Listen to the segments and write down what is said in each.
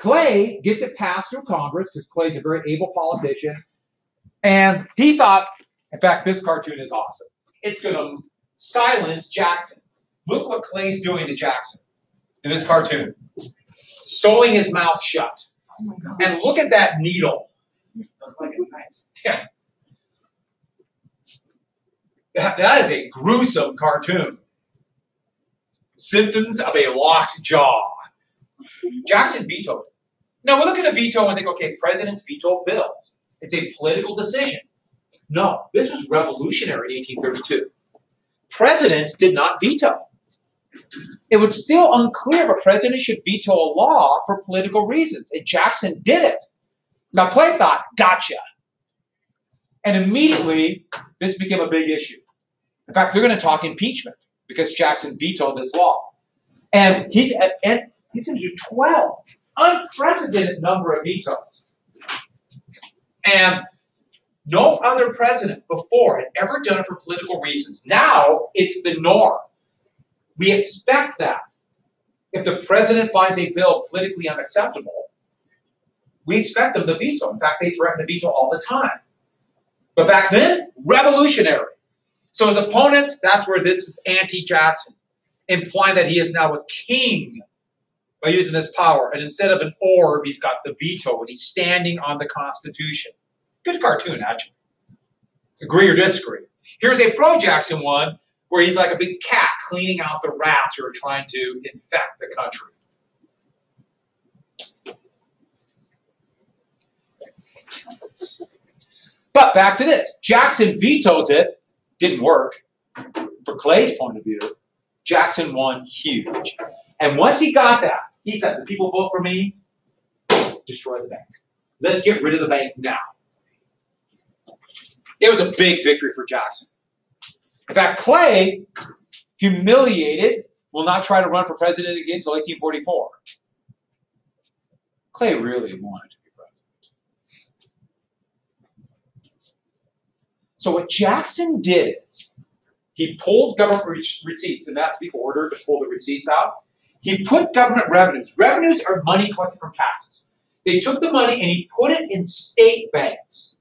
Clay gets it passed through Congress because Clay's a very able politician. And he thought, in fact, this cartoon is awesome. It's going to silence Jackson. Look what Clay's doing to Jackson in this cartoon. Sewing his mouth shut. Oh my God. And look at that needle. That's like a knife. Yeah. That is a gruesome cartoon. Symptoms of a locked jaw. Jackson vetoed it. Now we look at a veto and think, okay, presidents veto bills. It's a political decision. No, this was revolutionary in 1832. Presidents did not veto. It was still unclear if a president should veto a law for political reasons, and Jackson did it. Now Clay thought, gotcha. And immediately, this became a big issue. In fact, they're going to talk impeachment because Jackson vetoed this law. And he's going to do 12. Unprecedented number of vetoes. And no other president before had ever done it for political reasons. Now, it's the norm. We expect that. If the president finds a bill politically unacceptable, we expect them to veto. In fact, they threaten to veto all the time. But back then, revolutionary. So his opponents, that's where this is anti-Jackson, implying that he is now a king by using his power. And instead of an orb, he's got the veto, and he's standing on the Constitution. Good cartoon, actually. Agree or disagree. Here's a pro-Jackson one, where he's like a big cat cleaning out the rats who are trying to infect the country. But back to this. Jackson vetoes it. Didn't work. For Clay's point of view, Jackson won huge. And once he got that, he said, the people vote for me, destroy the bank. Let's get rid of the bank now. It was a big victory for Jackson. In fact, Clay, humiliated, will not try to run for president again until 1844. Clay really wanted to be president. So what Jackson did is, he pulled government receipts, and that's the order to pull the receipts out. He put government revenues. Revenues are money collected from taxes. They took the money and he put it in state banks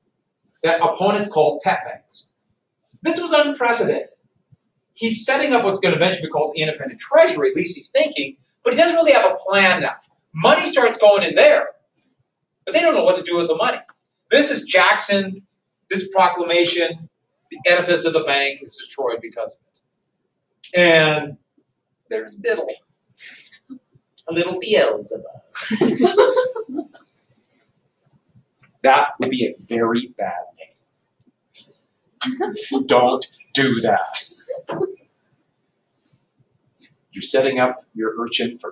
that opponents called pet banks. This was unprecedented. He's setting up what's going to eventually be called the independent treasury, at least he's thinking, but he doesn't really have a plan now. Money starts going in there, but they don't know what to do with the money. This is Jackson, this proclamation, the edifice of the bank is destroyed because of it. And there's Biddle. A little Beelzebub. That would be a very bad name. Don't do that. You're setting up your urchin for...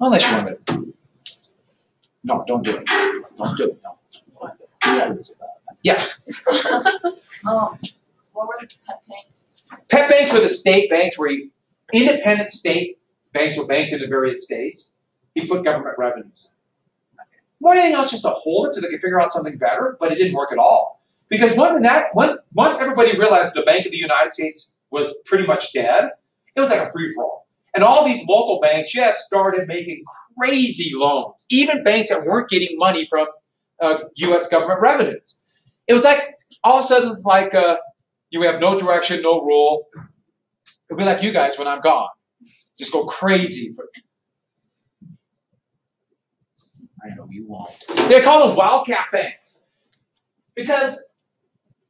Unless you want to... No, don't do it. Don't do it. No. Yes. What were the pet banks? Pet banks were the state banks where independent state banks were banks in the various states. He put government revenues in. More than anything else, just to hold it so they could figure out something better, but it didn't work at all. Because once everybody realized the Bank of the United States was pretty much dead, it was like a free-for-all. And all these local banks just started making crazy loans, even banks that weren't getting money from U.S. government revenues. It was like, all of a sudden, it's like you have no direction, no rule. It'll be like you guys when I'm gone. Just go crazy. I know you won't. They call them wildcat banks because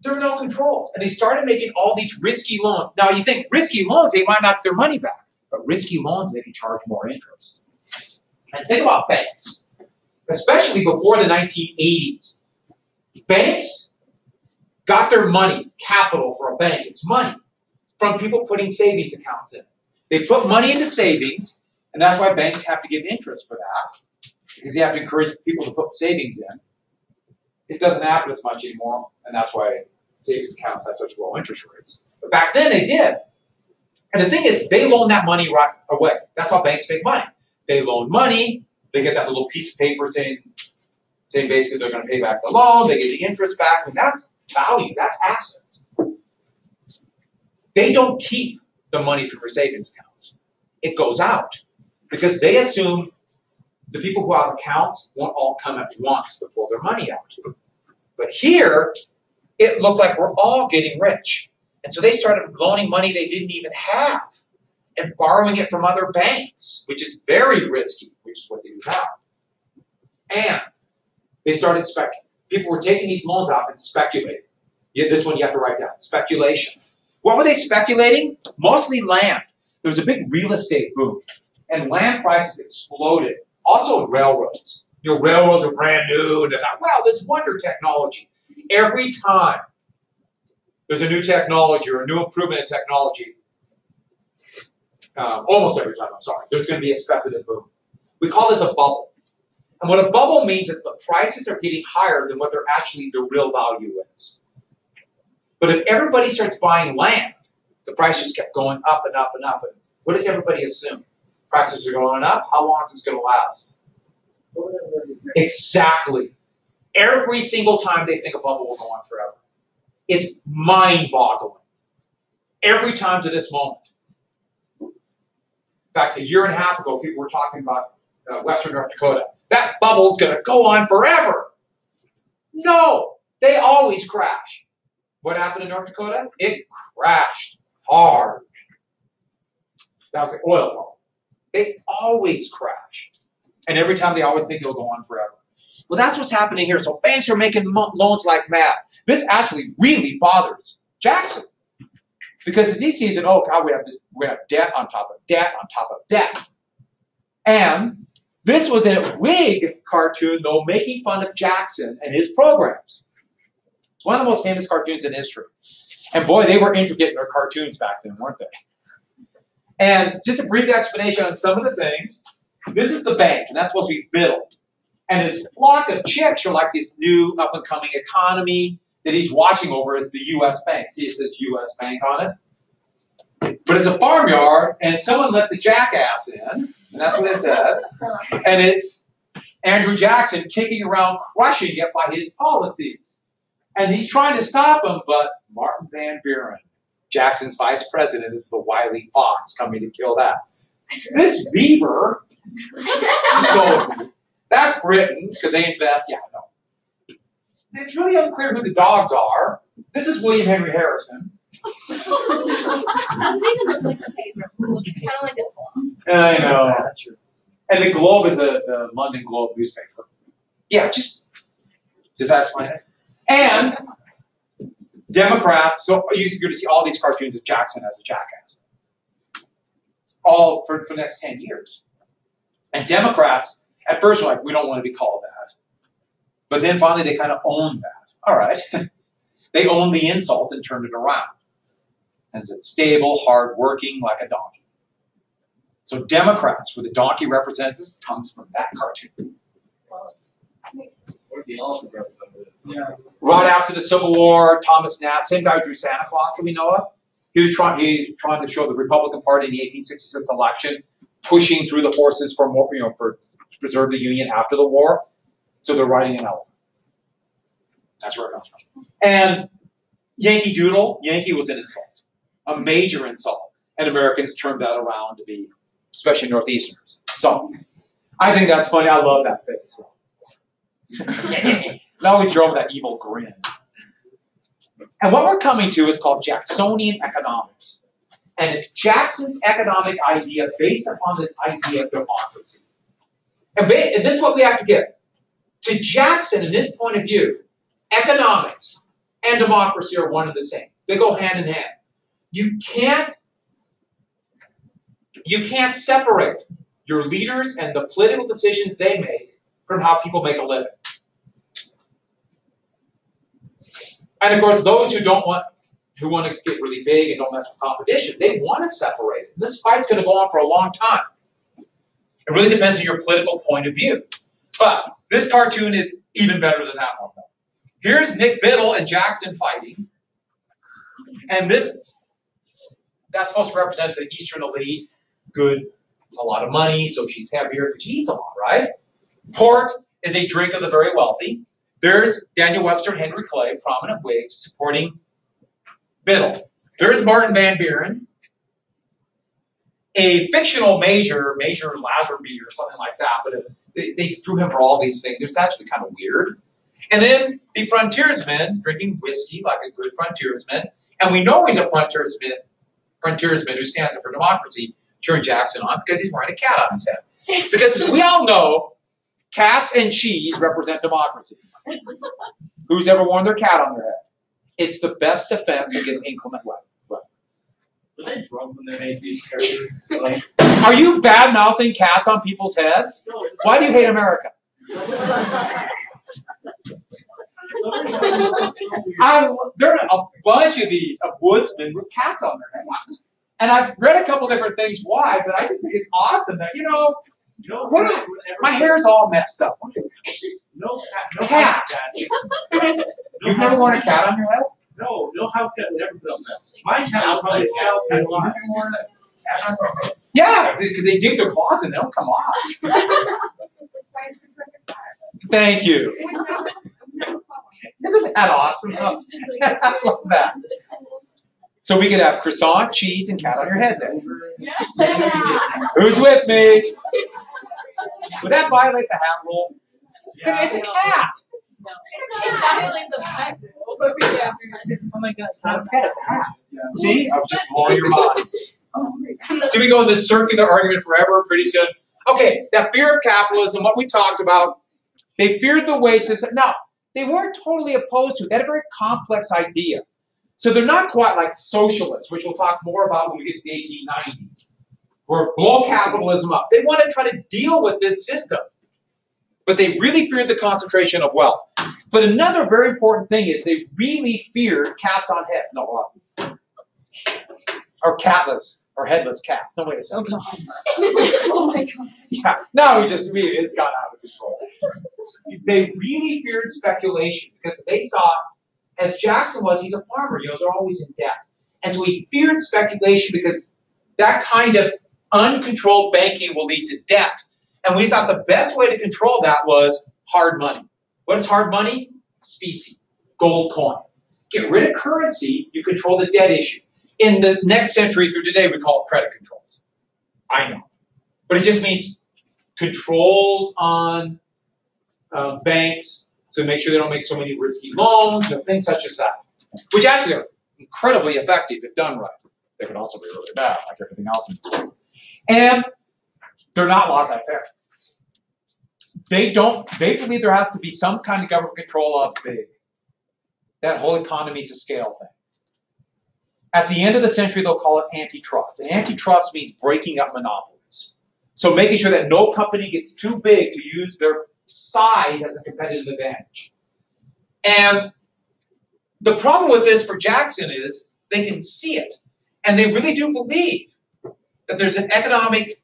there were no controls. And they started making all these risky loans. Now, you think risky loans, they might not get their money back. But risky loans, they can charge more interest. And think about banks, especially before the 1980s. Banks got their money, capital for a bank, it's money, from people putting savings accounts in. They put money into savings, and that's why banks have to give interest for that, because you have to encourage people to put savings in. It doesn't happen as much anymore, and that's why savings accounts have such low interest rates. But back then, they did. And the thing is, they loan that money right away. That's how banks make money. They loan money, they get that little piece of paper saying basically they're going to pay back the loan, they get the interest back, and that's value, that's assets. They don't keep the money from their savings accounts. It goes out because they assume the people who have accounts won't all come at once to pull their money out. But here, it looked like we're all getting rich. And so they started loaning money they didn't even have and borrowing it from other banks, which is very risky, which is what they do now. And they started speculating. People were taking these loans out and speculating. This one you have to write down, speculation. What were they speculating? Mostly land. There was a big real estate boom, and land prices exploded. Also railroads. You know, railroads are brand new, and they thought, wow, this wonder technology. Every time there's a new technology or a new improvement in technology, almost every time, I'm sorry, there's going to be a speculative boom. We call this a bubble. And what a bubble means is the prices are getting higher than what they're actually the real value is. But if everybody starts buying land, the price just kept going up and up and up. And what does everybody assume? Prices are going up. How long is this going to last? Exactly. Every single time they think a bubble will go on forever. It's mind-boggling. Every time to this moment. In fact, a year and a half ago, people were talking about Western North Dakota. That bubble's going to go on forever. No, they always crash. What happened in North Dakota? It crashed hard. That was the oil bubble. They always crash. And every time they always think it'll go on forever. Well, that's what's happening here. So banks are making loans like mad. This actually really bothers Jackson. Because as he sees it, oh God, we have debt on top of debt on top of debt. And this was a Whig cartoon, though, making fun of Jackson and his programs. It's one of the most famous cartoons in history. And boy, they were intricate in their cartoons back then, weren't they? And just a brief explanation on some of the things. This is the bank, and that's supposed to be Biddle. And his flock of chicks are like this new up-and-coming economy that he's watching over as the U.S. Bank. See, it says U.S. Bank on it. But it's a farmyard, and someone let the jackass in, and that's what it said. And it's Andrew Jackson kicking around, crushing it by his policies. And he's trying to stop him, but Martin Van Buren, Jackson's vice president, is the wily fox coming to kill that. This beaver, that's Britain, because they invest, yeah, no. It's really unclear who the dogs are. This is William Henry Harrison. Some people look like a paper. Looks kind of like this one. I know. And the Globe is the London Globe newspaper. Yeah, just, does that explain it? And Democrats, so you're going to see all these cartoons of Jackson as a jackass. All for the next 10 years. And Democrats, at first were like, we don't want to be called that. But then finally they kind of owned that. All right. They owned the insult and turned it around. And said, stable, hard-working, like a donkey. So Democrats, where the donkey represents this, comes from that cartoon. Makes sense. Yeah. Right after the Civil War, Thomas Nast, same guy who drew Santa Claus that we know of, he was trying to show the Republican Party in the 1866 election, pushing through the forces for more, to preserve the Union after the war. So they're riding an elephant. That's where it comes from. And Yankee Doodle, Yankee was an insult, a major insult. And Americans turned that around to be, especially Northeasterners. So I think that's funny. I love that face. Now we throw him that evil grin. And what we're coming to is called Jacksonian economics. And it's Jackson's economic idea based upon this idea of democracy. And this is what we have to get. To Jackson, in this point of view, economics and democracy are one and the same. They go hand in hand. You can't separate your leaders and the political decisions they make from how people make a living. And of course, those who want to get really big and don't mess with competition, they want to separate it. This fight's going to go on for a long time. It really depends on your political point of view. But this cartoon is even better than that one. Here's Nick Biddle and Jackson fighting. And that's supposed to represent the Eastern elite. Good, a lot of money, so she's heavier because she eats a lot, right? Port is a drink of the very wealthy. There's Daniel Webster and Henry Clay, prominent Whigs, supporting Biddle. There's Martin Van Buren, a fictional Major Lazenby or something like that, but They threw him for all these things. It was actually kind of weird. And then the frontiersman drinking whiskey like a good frontiersman. And we know he's a frontiersman who stands up for democracy, turned Jackson on because he's wearing a cat on his head. Because as we all know, cats and cheese represent democracy. Who's ever worn their cat on their head? It's the best defense against inclement weather. Were they drunk when they made these characters? Like, Are you bad-mouthing cats on people's heads? no, it's Why do you hate America? There are a bunch of these, of woodsmen with cats on their head. And I've read a couple different things why, but I just think it's awesome that, my hair's all messed up. No Cat. house cat. You've never worn a cat on your head? No house cat would ever put up that. My cat would probably scalp me alive. Yeah, because they dig their claws and they don't come off. Thank you. Isn't that awesome? I love that. So we could have croissant, cheese, and cat on your head then. Who's with me? Would that violate the hat rule? Because it's a cat. Oh my God. It's not a pet, it's a hat. See? I'm just blowing your mind. Do we go in this circular argument forever? Pretty soon. Okay, that fear of capitalism, what we talked about, they feared the wage system. Now, they weren't totally opposed to it. They had a very complex idea. So they're not quite like socialists, which we'll talk more about when we get to the 1890s, or blow capitalism up. They want to try to deal with this system. But they really feared the concentration of wealth. But another very important thing is they really feared cats on head. No, or catless, or headless cats. No, wait a second. Oh my God. Yeah, no, it's gone out of control. They really feared speculation because they saw, as Jackson was, he's a farmer, they're always in debt. And so he feared speculation because that kind of uncontrolled banking will lead to debt. And we thought the best way to control that was hard money. What is hard money? Specie, gold coin. Get rid of currency, you control the debt issue. In the next century through today, we call it credit controls. I know. But it just means controls on banks, so make sure they don't make so many risky loans and things such as that, which actually are incredibly effective if done right. They can also be really bad, like everything else in this world. And they're not laissez-faire. They believe there has to be some kind of government control of that whole economy to scale thing. At the end of the century, they'll call it antitrust. And antitrust means breaking up monopolies. So making sure that no company gets too big to use their size as a competitive advantage. And the problem with this for Jackson is they can see it. And they really do believe that there's an economic,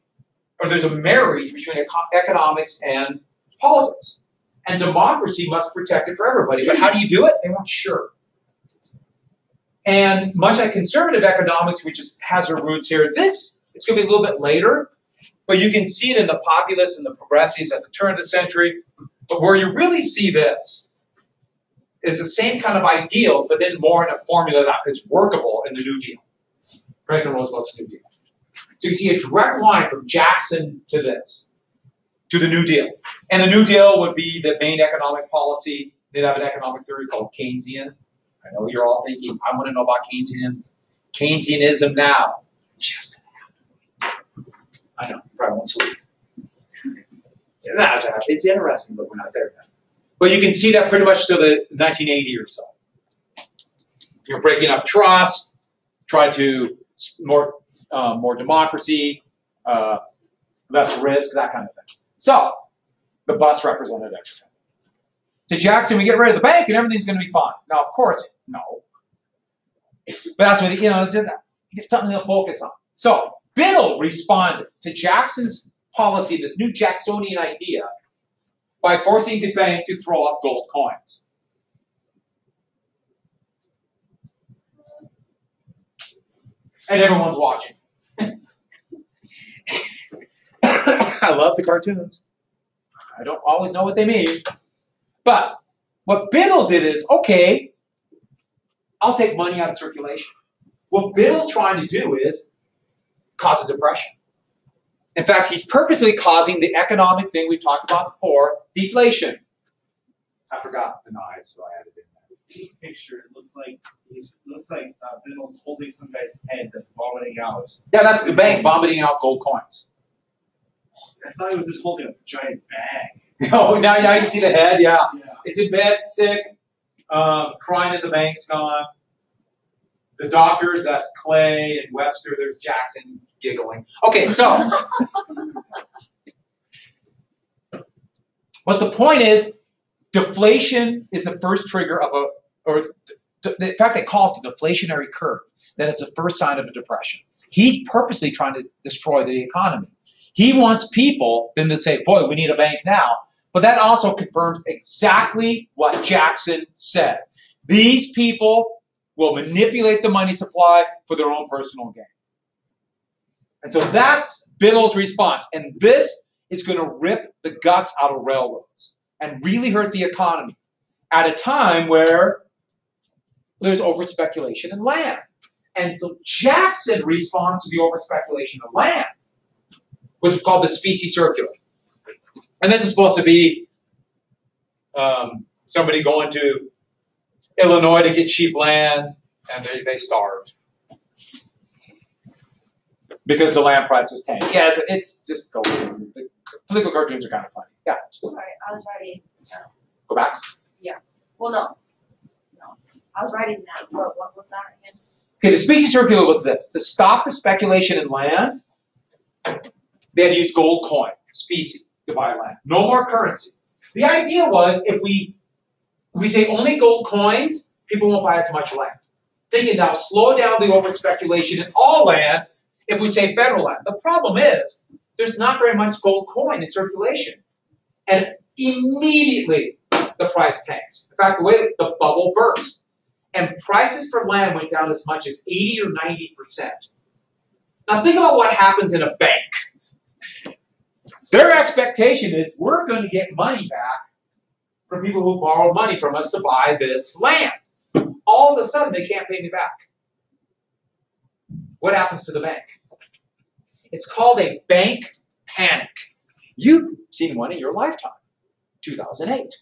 or there's a marriage between economics and politics. And democracy must protect it for everybody. But how do you do it? They weren't sure. And much like conservative economics, which has her roots here, it's going to be a little bit later, but you can see it in the populists and the progressives at the turn of the century. But where you really see this is the same kind of ideals, but then more in a formula that is workable in the New Deal. Franklin Roosevelt's New Deal. So you see a direct line from Jackson to this, to the New Deal. And the New Deal would be the main economic policy. They'd have an economic theory called Keynesian. I know you're all thinking, I want to know about Keynesianism now. Just I know, probably won't sleep. It's interesting, but we're not there yet. But you can see that pretty much till the 1980 or so. You're breaking up trust, try to more democracy, less risk, that kind of thing. So, the bus represented everything. To Jackson, we get rid of the bank and everything's going to be fine. Now, of course, no. But that's what, it's something to focus on. So, Biddle responded to Jackson's policy, this new Jacksonian idea, by forcing the bank to throw up gold coins. And everyone's watching. I love the cartoons. I don't always know what they mean. But what Biddle did is, okay, I'll take money out of circulation. What Biddle's trying to do is cause a depression. In fact, he's purposely causing the economic thing we talked about before, deflation. I forgot the knives, so I added in there. Picture, it looks like Biddle's holding some guy's head that's vomiting out. Yeah, that's the bank vomiting out gold coins. I thought he was just holding a giant bag. Oh, now you see the head, yeah. Yeah. It's in bed, sick, crying that the bank's gone. The doctors, that's Clay and Webster, there's Jackson giggling. Okay, so. But the point is, deflation is the first trigger of in fact, they call it the deflationary curve. That is the first sign of a depression. He's purposely trying to destroy the economy. He wants people then to say, boy, we need a bank now. But that also confirms exactly what Jackson said. These people will manipulate the money supply for their own personal gain. And so that's Biddle's response. And this is going to rip the guts out of railroads and really hurt the economy at a time where there's over-speculation in land. And so Jackson responds to the over-speculation of land, which is called the specie circular. And this is supposed to be somebody going to Illinois to get cheap land, and they starved because the land prices tanked. Yeah, it's just go. The political cartoons are kind of funny. Yeah. Sorry, I was writing. Go back. Yeah. Well, no. I was writing that. What was that again? Okay, the specie circular was this. To stop the speculation in land, they had to use gold coin, specie, to buy land. No more currency. The idea was if we say only gold coins, people won't buy as much land. Thinking that will slow down the over-speculation in all land if we say federal land. The problem is there's not very much gold coin in circulation. And immediately the price tanks. In fact, the way the bubble burst. And prices for land went down as much as 80 or 90%. Now think about what happens in a bank. Their expectation is we're going to get money back from people who borrowed money from us to buy this land. All of a sudden, they can't pay me back. What happens to the bank? It's called a bank panic. You've seen one in your lifetime. 2008.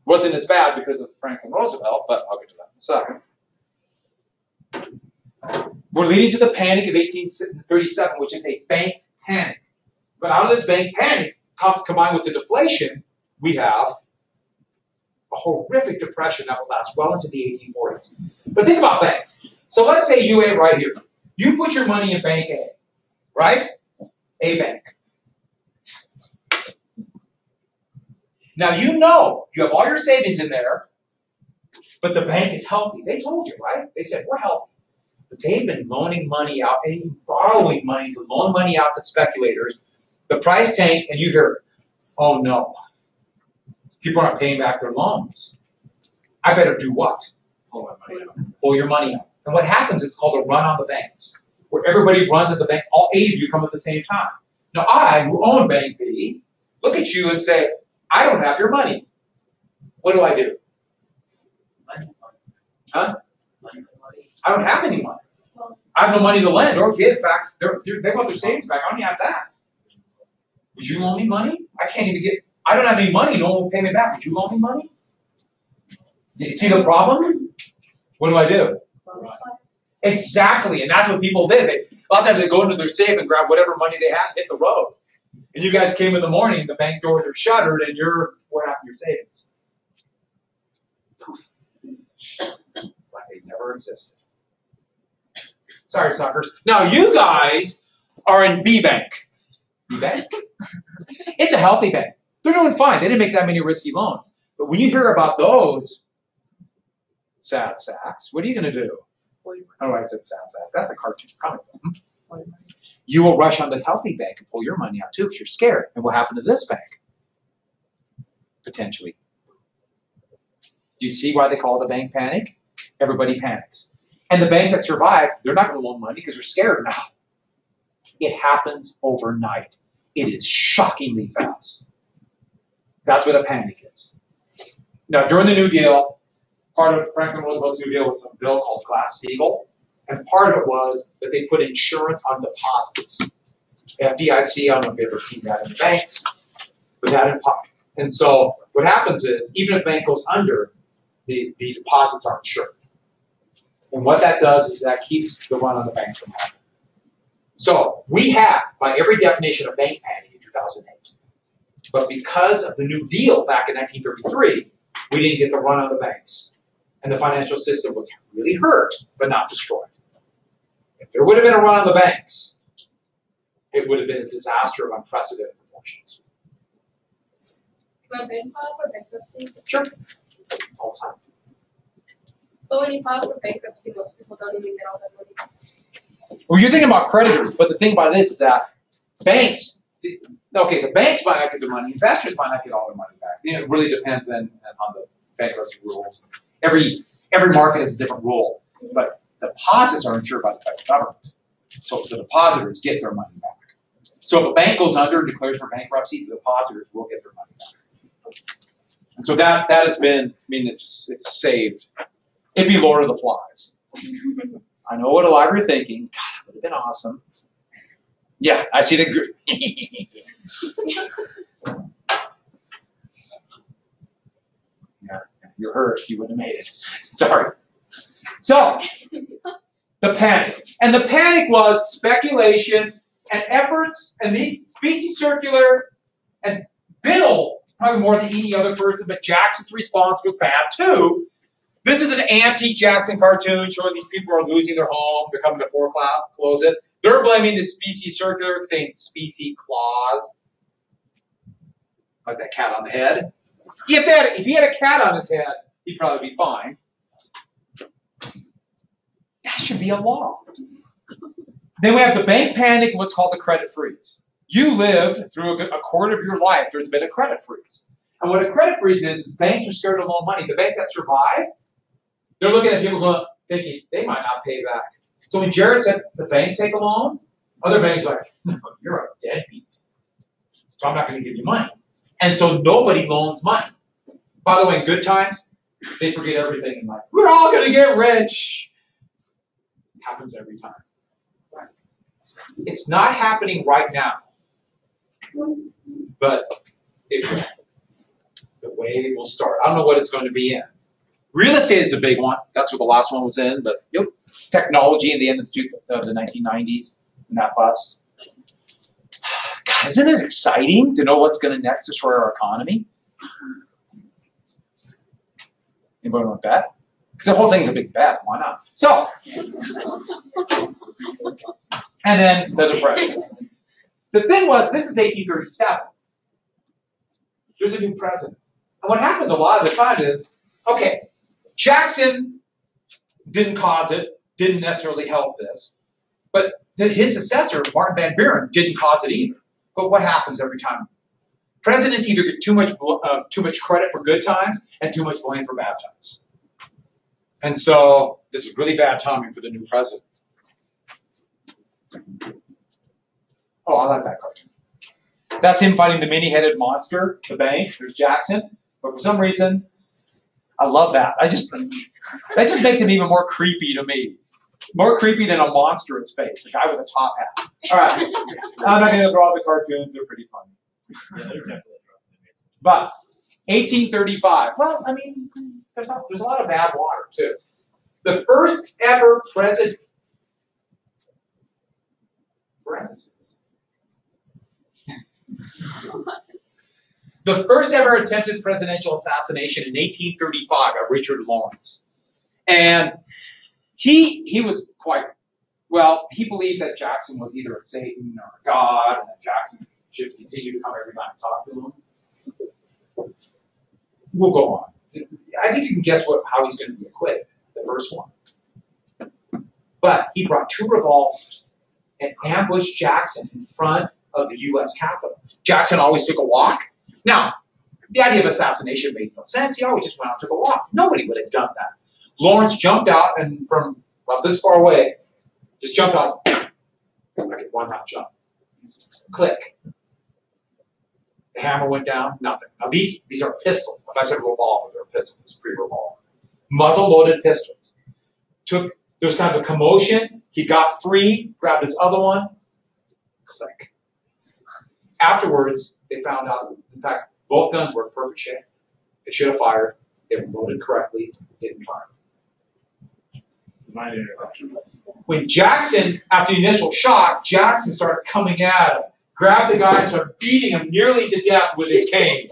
Wasn't as bad because of Franklin Roosevelt, but I'll get to that in a second. We're leading to the panic of 1837, which is a bank panic. But out of this bank panic, combined with the deflation, we have a horrific depression that will last well into the 1840s. But think about banks. So let's say you ain't right here. You put your money in Bank A, right? A bank. Now you know you have all your savings in there, but the bank is healthy. They told you, right? They said, we're healthy. But they've been loaning money out and borrowing money to loan money out to speculators. The price tanked, and you hear, oh no. People aren't paying back their loans. I better do what? Pull my money out. Pull your money out. And what happens is called a run on the banks, where everybody runs at the bank. All 8 of you come at the same time. Now I, who own Bank B, look at you and say, I don't have your money. What do I do? Huh? I don't have any money. I have no money to lend or give back. They want their savings back. I don't have that. Would you loan me money? I can't even get, I don't have any money. No one will pay me back. Would you loan me money? You see the problem? What do I do? Exactly. And that's what people did. A lot of times they go into their safe and grab whatever money they have and hit the road. And you guys came in the morning, the bank doors are shuttered, and what happened to your savings? Poof. Like they never existed. Sorry, suckers. Now you guys are in B Bank. B Bank? It's a healthy bank. They're doing fine. They didn't make that many risky loans. But when you hear about those sad sacks, what are you going to do? Oh, I said sad sack. That's a cartoon comic book. You will rush on the healthy bank and pull your money out too because you're scared. And what happened to this bank? Potentially. Do you see why they call it a bank panic? Everybody panics. And the banks that survive, they're not going to loan money because they're scared now. It happens overnight. It is shockingly fast. That's what a panic is. Now, during the New Deal, part of Franklin Roosevelt's New Deal was a bill called Glass-Steagall. And part of it was that they put insurance on deposits. FDIC, I don't know if you've ever seen that in banks, but that in pocket. And so what happens is, even if a bank goes under, the deposits are insured. And what that does is that keeps the run on the bank from happening. So we had, by every definition, a bank panic in 2008. But because of the New Deal back in 1933, we didn't get the run on the banks. And the financial system was really hurt, but not destroyed. If there would have been a run on the banks, it would have been a disaster of unprecedented proportions. Can my bank file for bankruptcy? Sure. All the time. But when you file for bankruptcy, most people don't even get all their money back. Well, you're thinking about creditors, but the thing about it is that banks, okay, the banks might not get their money, investors might not get all their money back. You know, it really depends then on the bankruptcy rules. Every market has a different rule, but deposits are insured by the federal government. So the depositors get their money back. So if a bank goes under and declares for bankruptcy, the depositors will get their money back. And so that has been, I mean, it's saved. It'd be Lord of the Flies. I know what a lot of you are thinking. God, it would have been awesome. Yeah, I see the. Yeah, you're hurt. You wouldn't have made it. Sorry. So, the panic. And the panic was speculation and efforts, and these Specie Circular and Biddle, probably more than any other person, but Jackson's response was bad too. This is an anti-Jackson cartoon showing these people are losing their home. They're coming to foreclose it. They're blaming the Specie Circular, saying specie clause. Like that cat on the head. If he had a cat on his head, he'd probably be fine. That should be a law. Then we have the bank panic and what's called the credit freeze. You lived through a quarter of your life, there's been a credit freeze. And what a credit freeze is, banks are scared to loan money. The banks that survive, they're looking at people going, thinking they might not pay back. So when Jared said the bank take a loan, other banks are like, no, you're a deadbeat. So I'm not going to give you money. And so nobody loans money. By the way, in good times, they forget everything in life. We're all going to get rich. It happens every time. It's not happening right now. But the wave will start. I don't know what it's going to be in. Real estate is a big one. That's what the last one was in. But technology in the end of the 1990s and that bust. God, isn't it exciting to know what's going to next destroy our economy? Anybody want to bet? Because the whole thing's a big bet. Why not? So, and then the Depression. The thing was, this is 1837. There's a new president. And what happens a lot of the time is, okay, Jackson didn't cause it, didn't necessarily help this, but his successor, Martin Van Buren, didn't cause it either. But what happens every time? Presidents either get too much credit for good times and too much blame for bad times. And so this is really bad timing for the new president. Oh, I like that cartoon. That's him fighting the many-headed monster, the bank. There's Jackson. But for some reason, I love that. That just makes him even more creepy to me. More creepy than a monster in space, a guy with a top hat. All right. I'm not going to draw the cartoons. They're pretty funny. Yeah, they're definitely But 1835. Well, I mean, there's a lot of bad water, too. The first ever president. The first ever attempted presidential assassination in 1835 by Richard Lawrence. And he was quite, well, he believed that Jackson was either a Satan or a god, and that Jackson should continue to come every time and talk to him. We'll go on. I think you can guess how he's going to be acquitted, the first one. But he brought 2 revolvers and ambushed Jackson in front of the U.S. Capitol. Jackson always took a walk. Now, the idea of assassination made no sense. He always just went out and took a walk. Nobody would have done that. Lawrence jumped out and from about this far away, just jumped out like a one-hop jump. Click. The hammer went down, nothing. Now these are pistols. If I said revolver, they're pistols, pre-revolver. Muzzle-loaded pistols. There was kind of a commotion. He got free, grabbed his other one. Click. Afterwards, they found out, in fact, both guns were in perfect shape. They should have fired. They were loaded correctly. They didn't fire. Minor interruptions. When Jackson, after the initial shock, Jackson started coming at him, grabbed the guy and started beating him nearly to death with his cane.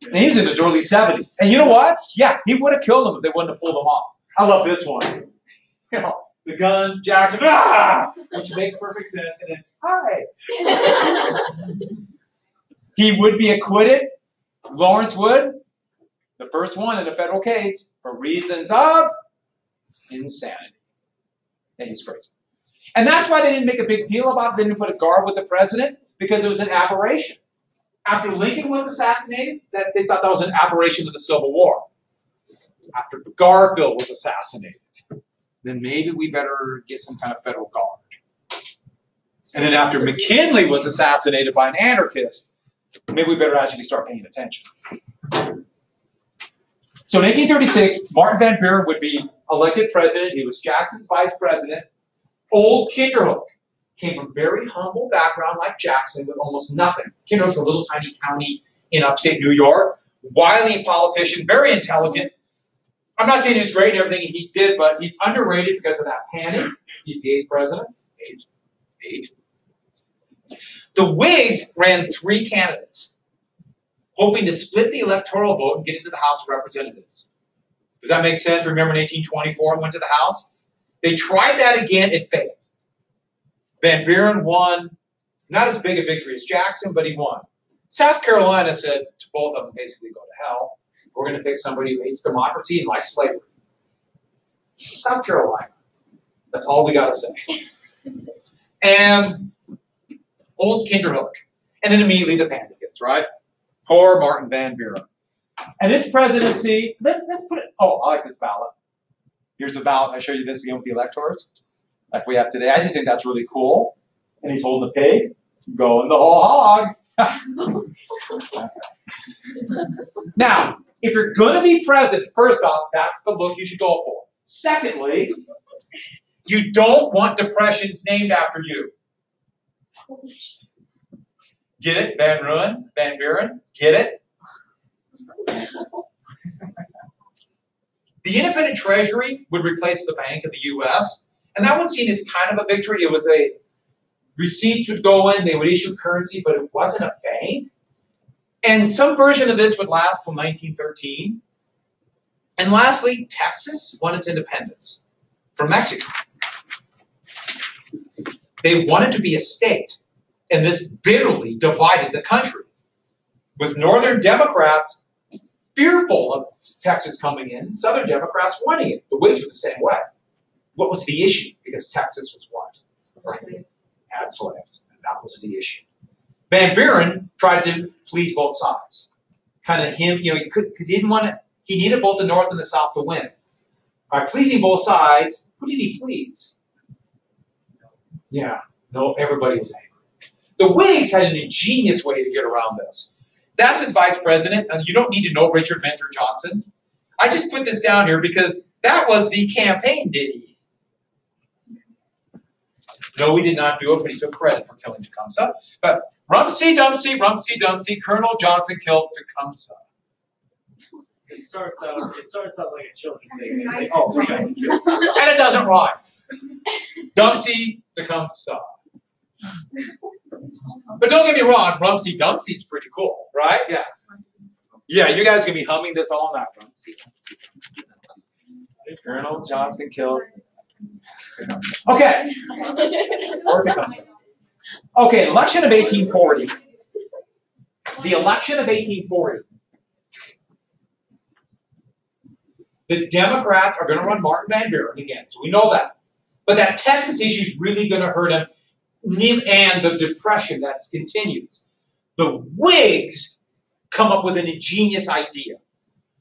And he was in his early 70s. And you know what? Yeah, he would have killed him if they wouldn't have pulled him off. I love this one. You know, the gun, Jackson, ah! Which makes perfect sense. And then, hi. He would be acquitted. Lawrence would. The first one in a federal case for reasons of insanity. And he's crazy. And that's why they didn't make a big deal about it. They didn't put a guard with the president, because it was an aberration. After Lincoln was assassinated, they thought that was an aberration of the Civil War. After Garfield was assassinated, then maybe we better get some kind of federal guard. And then after McKinley was assassinated by an anarchist, maybe we better actually start paying attention. So in 1836, Martin Van Buren would be elected president. He was Jackson's vice president. Old Kinderhook came from a very humble background like Jackson with almost nothing. Kinderhook's a little tiny county in upstate New York. Wily politician, very intelligent. I'm not saying he's great in everything he did, but he's underrated because of that panic. He's the 8th president. Eight. The Whigs ran 3 candidates, hoping to split the electoral vote and get into the House of Representatives. Does that make sense? Remember in 1824 and went to the House? They tried that again, it failed. Van Buren won, not as big a victory as Jackson, but he won. South Carolina said to both of them, basically, go to hell. We're going to pick somebody who hates democracy and likes slavery. South Carolina. That's all we got to say. And old Kinderhook. And then immediately the panic hits, right? Poor Martin Van Buren. And this presidency, let's put it, oh, I like this ballot. Here's the ballot. I show you this again with the electors, like we have today. I just think that's really cool. And he's holding the pig, going the whole hog. Now, if you're going to be president, first off, that's the look you should go for. Secondly, you don't want depressions named after you. Get it? Van Buren? Get it? The independent treasury would replace the Bank of the U.S., and that was seen as kind of a victory. It was a receipts would go in, they would issue currency, but it wasn't a bank. And some version of this would last till 1913. And lastly, Texas won its independence from Mexico. They wanted to be a state, and this bitterly divided the country, with Northern Democrats fearful of Texas coming in, Southern Democrats wanting it. The Whigs were the same way. What was the issue? Because Texas was what? Right. Had slaves, and that was the issue. Van Buren tried to please both sides. Kind of him, you know, because he didn't want to, he needed both the North and the South to win. By pleasing both sides, who did he please? Yeah, no, everybody was angry. The Whigs had an ingenious way to get around this. That's his vice president, and you don't need to know Richard Mentor Johnson. I just put this down here because that was the campaign ditty. No, he did not do it, but he took credit for killing Tecumseh. But Rumsey Dumpsey, Rumsey Dumpsey, Colonel Johnson killed Tecumseh. It starts out like a children's thing. It's like, oh, okay. And it doesn't rhyme. Dumpsey Tecumseh. But don't get me wrong, Rumsey Dumpsey's pretty cool, right? Yeah. Yeah, you guys are going to be humming this all night. Rumsey Dumpsey. Colonel Johnson killed. Okay. Okay, election of 1840. The election of 1840. The Democrats are going to run Martin Van Buren again, so we know that. But that Texas issue is really going to hurt him, and the depression that continues. The Whigs come up with an ingenious idea.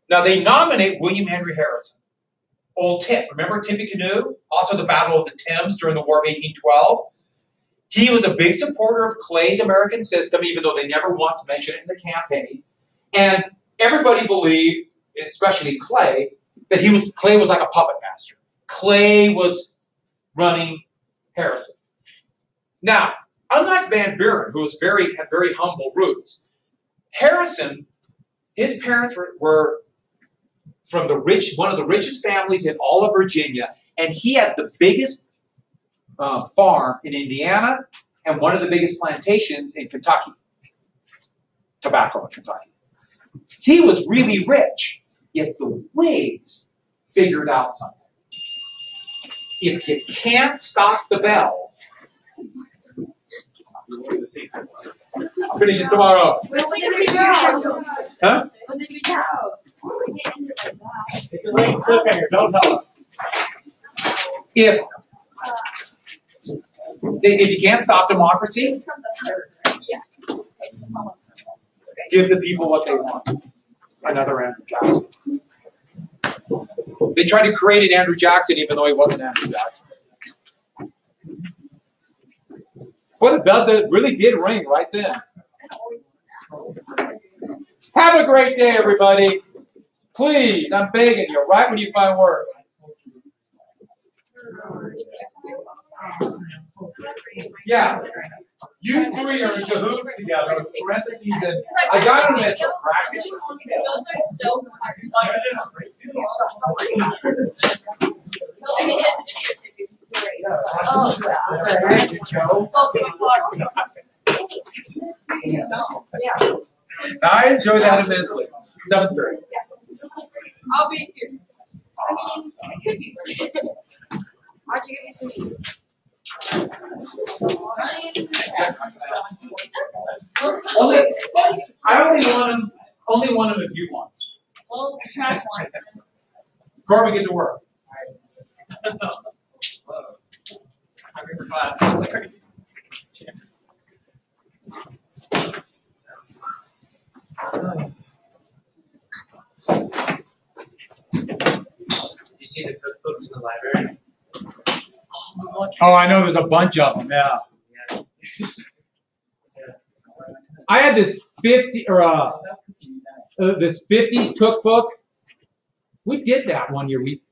Now, they nominate William Henry Harrison. Old Tip. Remember Tippecanoe? Also the Battle of the Thames during the War of 1812. He was a big supporter of Clay's American system, even though they never once mentioned it in the campaign. And everybody believed, especially Clay, that Clay was like a puppet master. Clay was running Harrison. Now, unlike Van Buren, who had very humble roots, Harrison, his parents were from one of the richest families in all of Virginia, and he had the biggest farm in Indiana and one of the biggest plantations in Kentucky, tobacco in Kentucky. He was really rich, yet the Whigs figured out something. If you can't stop the bells, The secrets. I'll finish it tomorrow. Where did we go? Huh? Where did we go? We didn't end it like that. It's a late cliffhanger. Don't tell us. If you can't stop democracy, It's from the third, right? Yeah. It's all give the people what they want. Another Andrew Jackson. They tried to create an Andrew Jackson even though he wasn't Andrew Jackson. Well, the bell really did ring right then. Have a great day, everybody. Please, I'm begging you, right when you find work. Yeah. You three are in cahoots together with parentheses and I got them at the bracket. Those are so hard. Like it is. I mean, it's videotaping. Great. Oh, Thank you, Joe. Yeah. I enjoyed that immensely. 7:30. I'll be here. I mean, it could be worse. Why'd you give me some? I only want them if you want. Well, the trash one. Corbin, get to work. Hungry for class. Did you see the cookbooks in the library? Oh, I know. There's a bunch of them. Yeah. I had this 50s cookbook. We did that one year. We